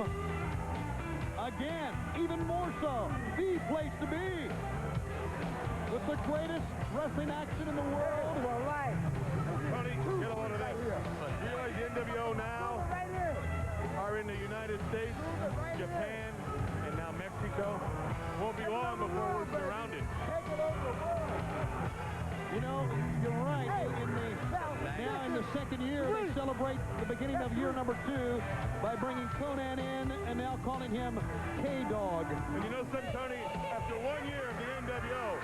Dome. Again, even more so, the place to be. With the greatest wrestling action in the world. Tony, get a load of that. You realize the NWO now are in the United States, Japan, and now Mexico. Won't be long before we're surrounded. You know, you're right. Now in the second year, they celebrate the beginning of year number 2 by bringing Konnan in and now calling him K-Dog. And you know something, Tony? After 1 year of the NWO,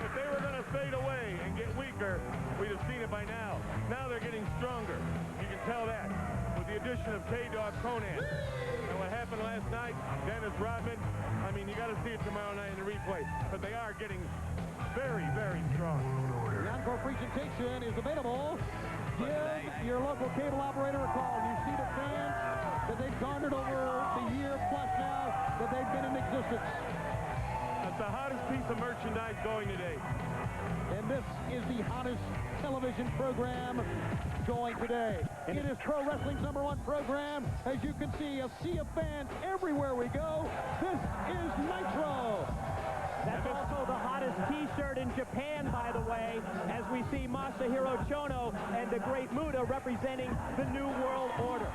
if they were going to fade away and get weaker, we'd have seen it by now. Now they're getting stronger. You can tell that with the addition of K-Dog Konnan. And what happened last night, Dennis Rodman, I mean, you got to see it tomorrow night in the replay. But they are getting very, very strong. The encore presentation is available. Give your local cable operator a call. You see the fans that they've garnered over the year plus now that they've been in existence. That's the hottest piece of merchandise going today. And this is the hottest television program going today. It is Pro Wrestling's #1 program. As you can see, a sea of fans everywhere we go. This is Nitro. That's also the hottest T-shirt in Japan, by the way, as we see Masahiro Chono and the Great Muta representing the New World Order.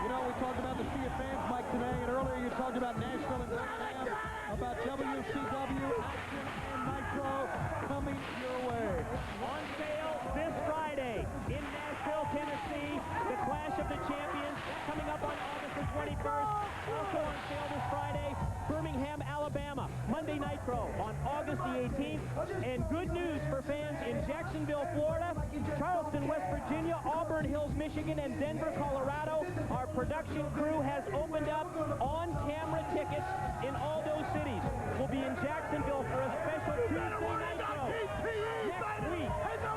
You know, we talked about the sea of fans, Mike, today, and earlier you talked about Nashville and Birmingham, about WCW, Action, and Nitro coming your way. On sale this Friday in Nashville, Tennessee, the Clash of the Champions coming up on August the 21st. Also on sale this Friday, Birmingham, Alabama, Monday Nitro on August the 18th. And good news for fans in Jacksonville, Florida, Charleston, West Virginia, Auburn Hills, Michigan, and Denver, Colorado. Our production crew has opened up on-camera tickets in all those cities. We'll be in Jacksonville for a special Tuesday Nitro. Next week,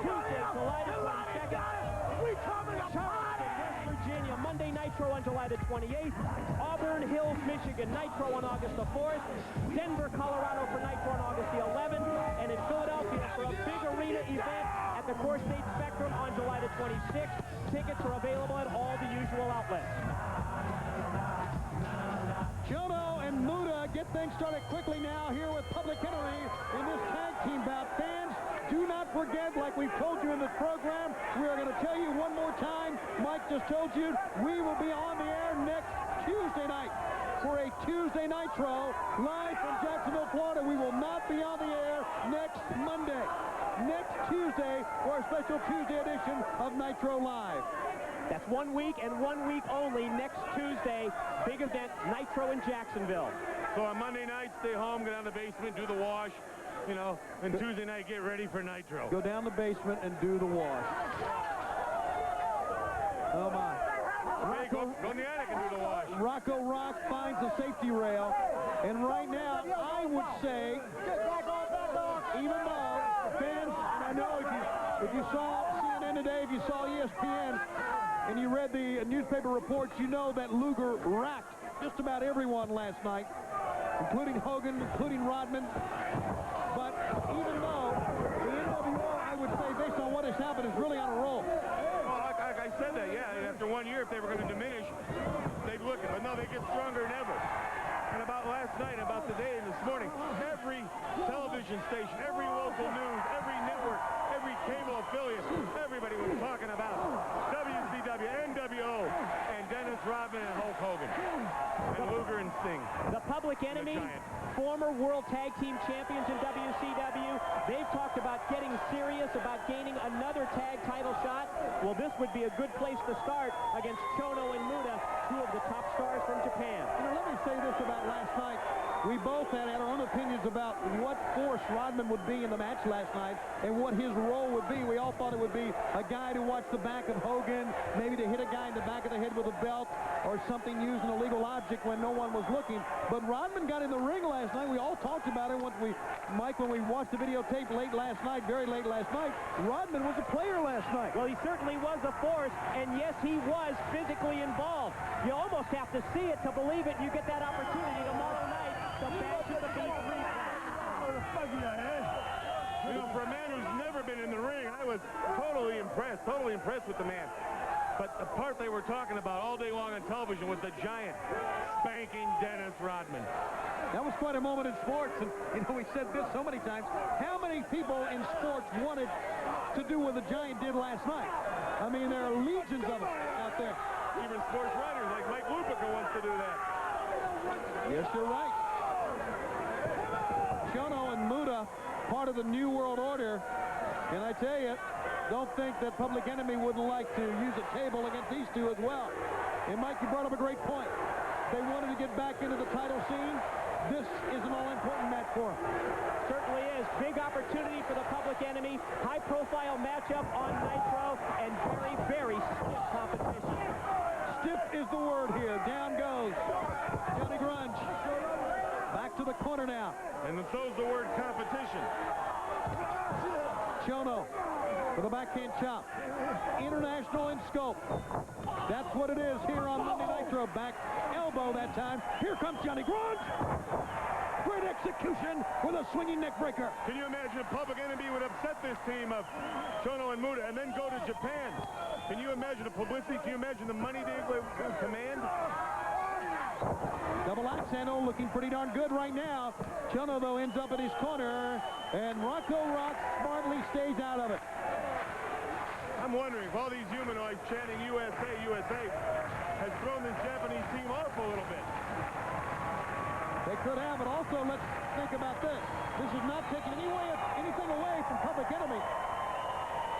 Tuesday, July the 22nd. Charleston, West Virginia, Monday Nitro on July the 28th. Auburn Hills, Michigan, Nitro on August the 4th. Denver, Colorado for Nitro on August the 11th. And in Philadelphia for a big arena event at the Core State Spectrum on July the 26th. Tickets are available at all the usual outlets. Chono and Muta get things started quickly now here with Public Enemy in this tag team bout. Fans, do not forget, like we've told you in this program, we are going to tell you one more time, Mike just told you, we will be on the air next Tuesday night for a Tuesday Nitro live from Jacksonville, Florida. We will not be on the air next Monday. Next Tuesday for a special Tuesday edition of Nitro Live. That's 1 week and 1 week only. Next Tuesday, big event, Nitro in Jacksonville. So on Monday night, stay home, go down to the basement, do the wash, you know, and Tuesday night, get ready for Nitro. Go down the basement and do the wash. Oh, my. Hey, go in the attic and do the wash. Rocco Rock finds the safety rail. And right now, I would say, even though fans, and I know if you saw CNN today, if you saw ESPN, and you read the newspaper reports, you know that Luger racked just about everyone last night, including Hogan, including Rodman. But even though the NWO, I would say, based on what has happened, is really on a roll. Well, like I said that, yeah, after 1 year, if they were going to diminish, they'd look at it. But no, they get stronger than ever. And about last night, about today and this morning, every television station, every local news, every network, every cable affiliate, everybody was talking about WCW, NWO, and Dennis Rodman and Hulk Hogan, and Luger and Sting. The Public Enemy, former World Tag Team Champions in WCW. They've talked about getting serious about gaining another tag title shot. Well, this would be a good place to start against Chono and Muta, two of the top stars from Japan. You know, let me say this about last night. We both had our own opinions about what force Rodman would be in the match last night and what his role would be. We all thought it would be a guy to watch the back of Hogan, maybe to hit a guy in the back of the head with a belt or something using a illegal object when no one was looking. But Rodman got in the ring last night. We all talked about it when we watched the videotape late last night, very late last night. Rodman was a player last night. Well, he certainly was a force, and yes, he was physically involved. You almost have to see it to believe it. You get that opportunity tomorrow night. The Bash at the Beach You know, for a man who's never been in the ring, I was totally impressed with the man. But the part they were talking about all day long on television was the Giant spanking Dennis Rodman. That was quite a moment in sports, and we said this so many times. How many people in sports wanted to do what the Giant did last night? I mean, there are legions of them out there. Even sports writers like Mike Lupica wants to do that. Yes, you're right. Chono and Muta, part of the New World Order. And I tell you, don't think that Public Enemy wouldn't like to use a table against these two as well. And Mike, you brought up a great point. They wanted to get back into the title scene. This is an all-important match for them. Certainly is. Big opportunity for the Public Enemy. High-profile matchup on Nitro, and very, very stiff competition. Stiff is the word here. Down goes Johnny Grunge. Back to the corner now. And then so's the word competition. Chono with a backhand chop. International in scope. That's what it is here on Monday Nitro. Back elbow that time. Here comes Johnny Grunge. Great execution with a swinging neck breaker. Can you imagine if Public Enemy would upset this team of Chono and Muta and then go to Japan? Can you imagine the publicity? Can you imagine the money they would command? Double axe handle looking pretty darn good right now. Chono, though, ends up in his corner, and Rocco Rock smartly stays out of it. I'm wondering if all these humanoids chanting USA, USA has thrown this Japanese team off a little bit. They could have, but also let's think about this. This is not taking anything away from Public Enemy.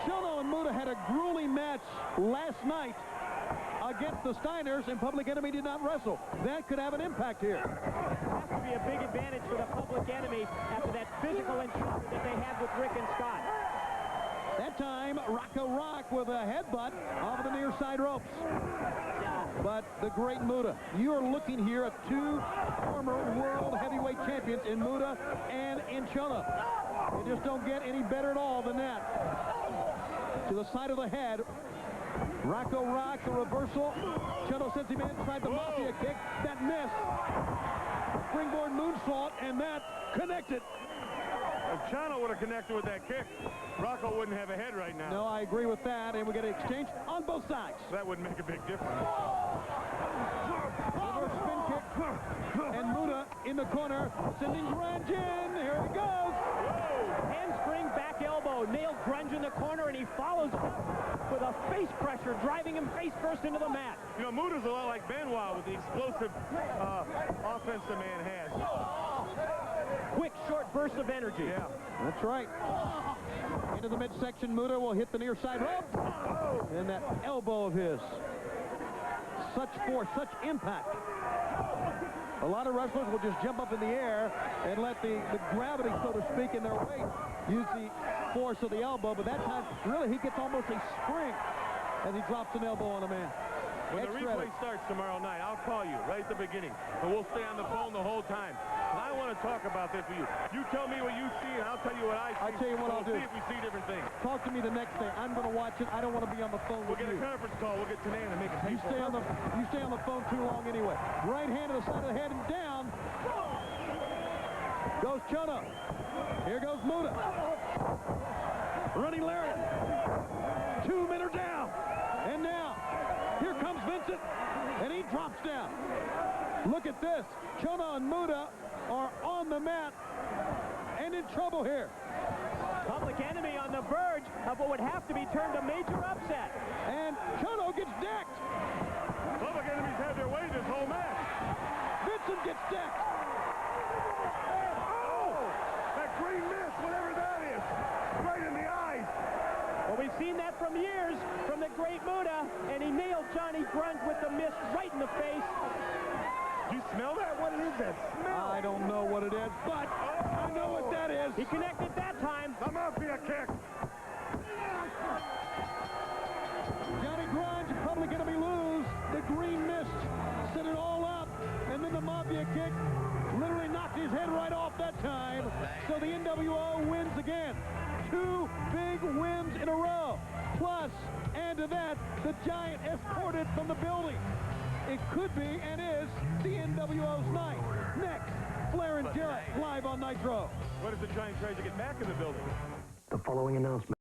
Chono and Muta had a grueling match last night against the Steiners, and Public Enemy did not wrestle. That could have an impact here. Has to be a big advantage for the Public Enemy after that physical encounter that they had with Rick and Scott. That time, Rocco Rock with a headbutt off the near side ropes. But the great Muta. You are looking here at two former world heavyweight champions in Muta and in Chono. You just don't get any better at all than that. To the side of the head, Rocco Rock, the reversal. Chono sends him inside the Mafia kick. That missed. Springboard moonsault, and that connected. If Chono would have connected with that kick, Rocco wouldn't have a head right now. No, I agree with that, and we get an exchange on both sides. That would make a big difference. Reverse spin kick, and Muta in the corner, sending Grunge in. Here he goes. Handspring back elbow, nailed Grunge in the corner, and he follows up with a face pressure, driving him face first into the mat. You know, Muta's a lot like Benoit with the explosive offense the man has. Quick, short burst of energy. Yeah. That's right. Into the midsection, Muta will hit the near side rope. And that elbow of his. Such force, such impact. A lot of wrestlers will just jump up in the air and let the gravity, so to speak, in their weight use the force of the elbow. But that time, really, he gets almost a spring as he drops an elbow on a man. When the replay starts tomorrow night, I'll call you right at the beginning. And we'll stay on the phone the whole time. And I want to talk about this with you. You tell me what you see, and I'll tell you what I see. I'll tell you what I'll do. We'll see if we see different things. Talk to me the next day. I'm going to watch it. I don't want to be on the phone We'll with get you. a conference call. We'll get Tanan and make it You stay on the phone too long anyway. Right hand to the side of the head and down. Goes Chono. Here goes Muta. Running lariat. 2 men are down. And now, here comes Vincent. And he drops down. Look at this. Chono and Muta are on the mat and in trouble here. Public Enemy on the verge of what would have to be termed a major upset. And Chono gets decked. Public Enemies had their way this whole match. Vincent gets decked. Oh! That green mist, whatever that is, right in the eyes. Well, we've seen that from years from the great Muta, and he nailed Johnny Grunge with the mist right in the face. You smell that? What is that smell? I don't know what it is, but I know what that is. He connected that time. The Mafia kick. Johnny Grunge and Public Enemy lose. The green mist set it all up, and then the Mafia kick literally knocked his head right off that time. So the NWO wins again. 2 big wins in a row. Plus, and to that, the Giant escorted from the building. It could be, and is, the NWO's night. Next, Flair and Jarrett live on Nitro. What if the Giant tries to get back in the building? The following announcement